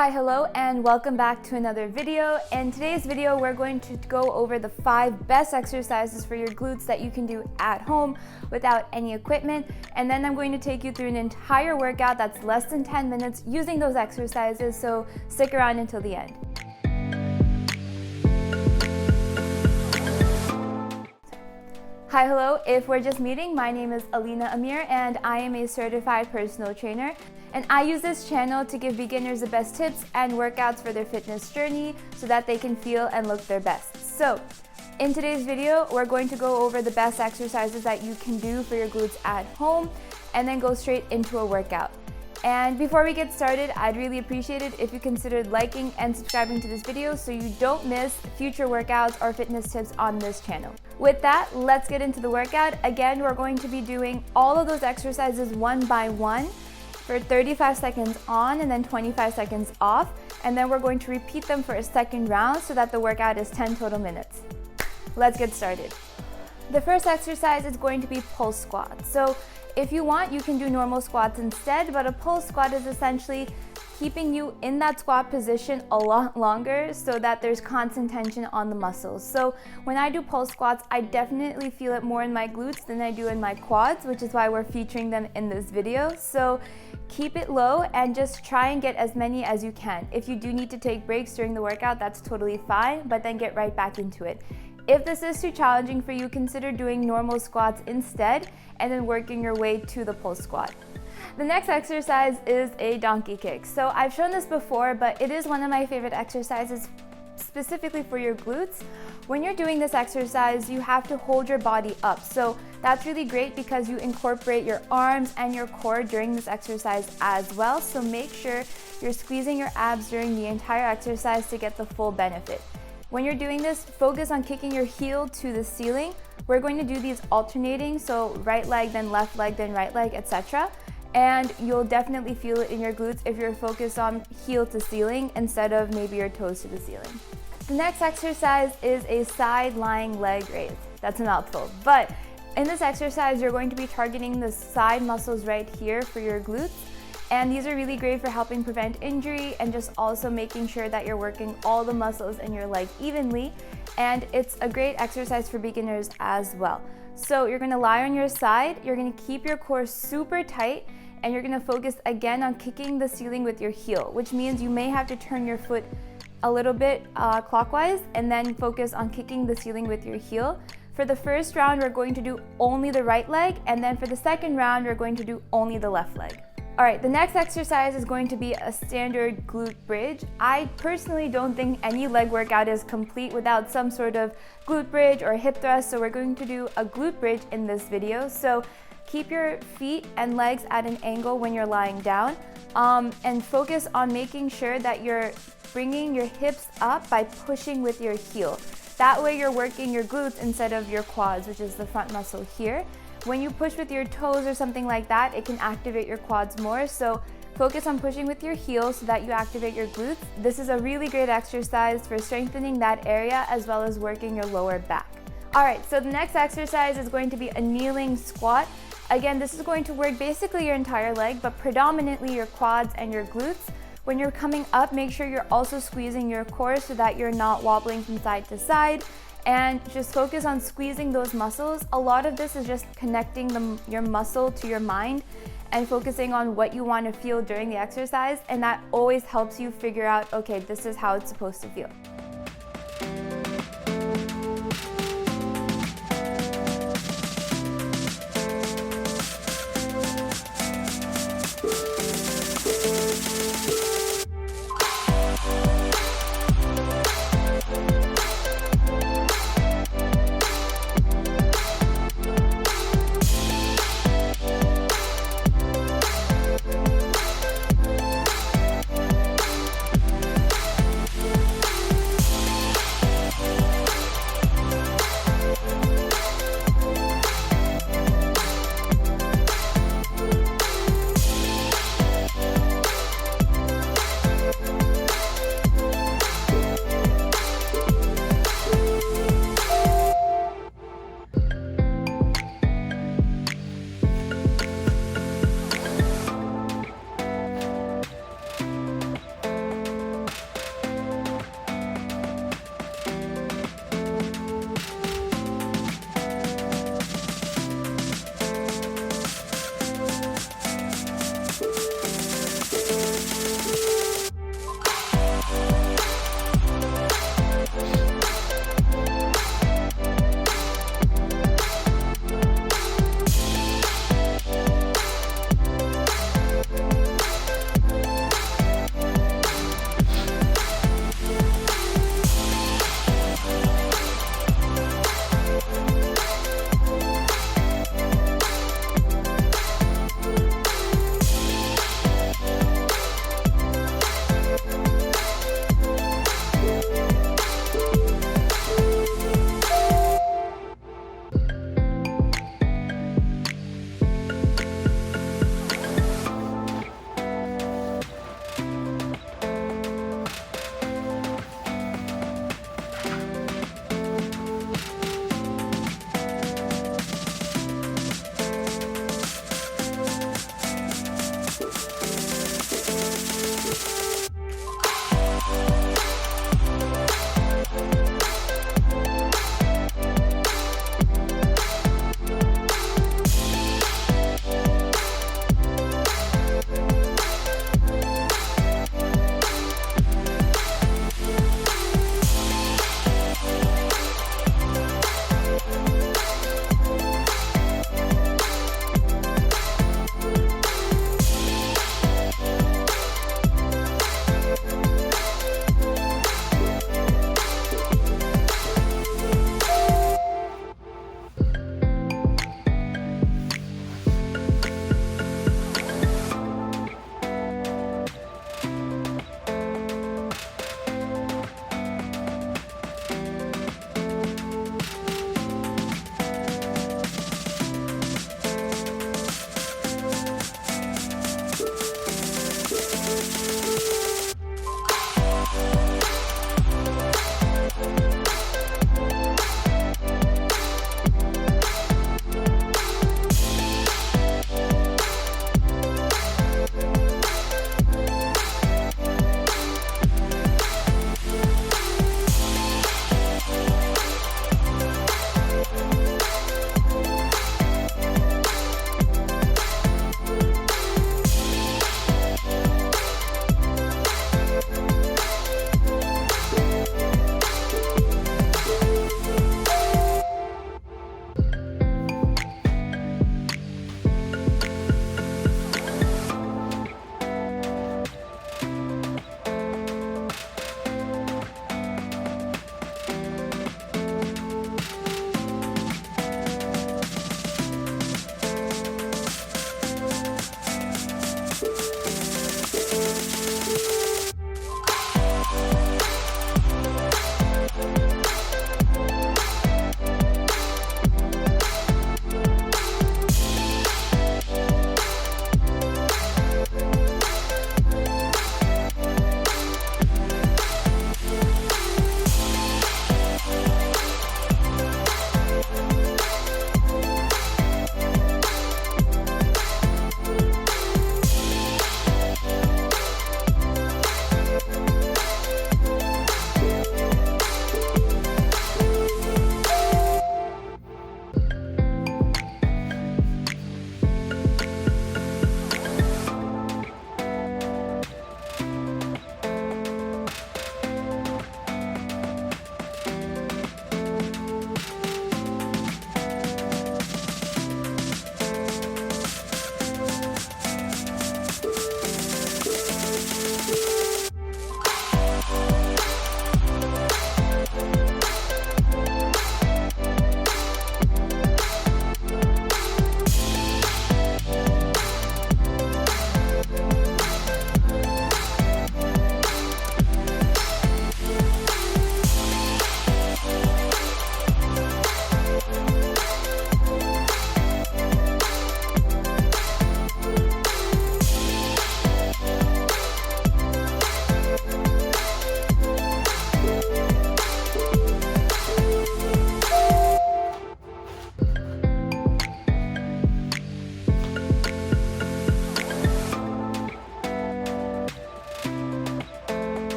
Hi, hello, and welcome back to another video. In today's video, we're going to go over the 5 best exercises for your glutes that you can do at home without any equipment. And then I'm going to take you through an entire workout that's less than 10 minutes using those exercises, so stick around until the end. Hi, hello. If we're just meeting, my name is Alina and I am a certified personal trainer. And I use this channel to give beginners the best tips and workouts for their fitness journey so that they can feel and look their best. So, in today's video, we're going to go over the best exercises that you can do for your glutes at home and then go straight into a workout. And before we get started, I'd really appreciate it if you considered liking and subscribing to this video so you don't miss future workouts or fitness tips on this channel. With that, let's get into the workout. Again, we're going to be doing all of those exercises one by one for 35 seconds on and then 25 seconds off. And then we're going to repeat them for a second round so that the workout is 10 total minutes. Let's get started. The first exercise is going to be pull squats. So if you want, you can do normal squats instead, but a pull squat is essentially keeping you in that squat position a lot longer so that there's constant tension on the muscles. So when I do pull squats, I definitely feel it more in my glutes than I do in my quads, which is why we're featuring them in this video. So keep it low and just try and get as many as you can. If you do need to take breaks during the workout, that's totally fine, but then get right back into it. If this is too challenging for you, consider doing normal squats instead and then working your way to the pull squat. The next exercise is a donkey kick. So I've shown this before, but it is one of my favorite exercises specifically for your glutes. When you're doing this exercise, you have to hold your body up. So that's really great because you incorporate your arms and your core during this exercise as well. So make sure you're squeezing your abs during the entire exercise to get the full benefit. When you're doing this, focus on kicking your heel to the ceiling. We're going to do these alternating, so right leg, then left leg, then right leg, etc. And you'll definitely feel it in your glutes if you're focused on heel to ceiling instead of maybe your toes to the ceiling. The next exercise is a side lying leg raise. That's a mouthful, but in this exercise, you're going to be targeting the side muscles right here for your glutes. And these are really great for helping prevent injury and just also making sure that you're working all the muscles in your leg evenly. And it's a great exercise for beginners as well. So you're gonna lie on your side, you're gonna keep your core super tight, and you're gonna focus again on kicking the ceiling with your heel, which means you may have to turn your foot a little bit clockwise and then focus on kicking the ceiling with your heel. For the first round, we're going to do only the right leg, and then for the second round, we're going to do only the left leg. All right, the next exercise is going to be a standard glute bridge. I personally don't think any leg workout is complete without some sort of glute bridge or hip thrust, so we're going to do a glute bridge in this video. So keep your feet and legs at an angle when you're lying down, and focus on making sure that you're bringing your hips up by pushing with your heel. That way you're working your glutes instead of your quads, which is the front muscle here. When you push with your toes or something like that, it can activate your quads more. So focus on pushing with your heels so that you activate your glutes. This is a really great exercise for strengthening that area as well as working your lower back. All right, so the next exercise is going to be a kneeling squat. Again, this is going to work basically your entire leg, but predominantly your quads and your glutes. When you're coming up, make sure you're also squeezing your core so that you're not wobbling from side to side. And just focus on squeezing those muscles. A lot of this is just connecting your muscle to your mind and focusing on what you want to feel during the exercise. And that always helps you figure out, okay, this is how it's supposed to feel.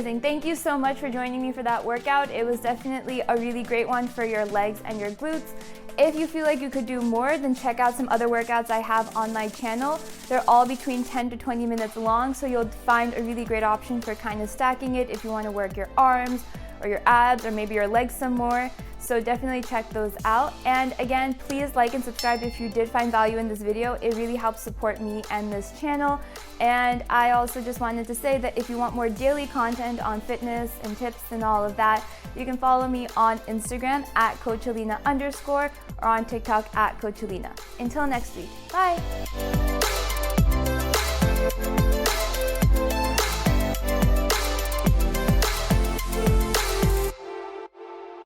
Amazing. Thank you so much for joining me for that workout. It was definitely a really great one for your legs and your glutes. If you feel like you could do more, then check out some other workouts I have on my channel. They're all between 10 to 20 minutes long, so you'll find a really great option for kind of stacking it if you want to work your arms or your abs or maybe your legs some more. So definitely check those out. And again, please like and subscribe if you did find value in this video. It really helps support me and this channel. And I also just wanted to say that if you want more daily content on fitness and tips and all of that, you can follow me on Instagram at CoachAlina_ or on TikTok at CoachAlina. Until next week, bye.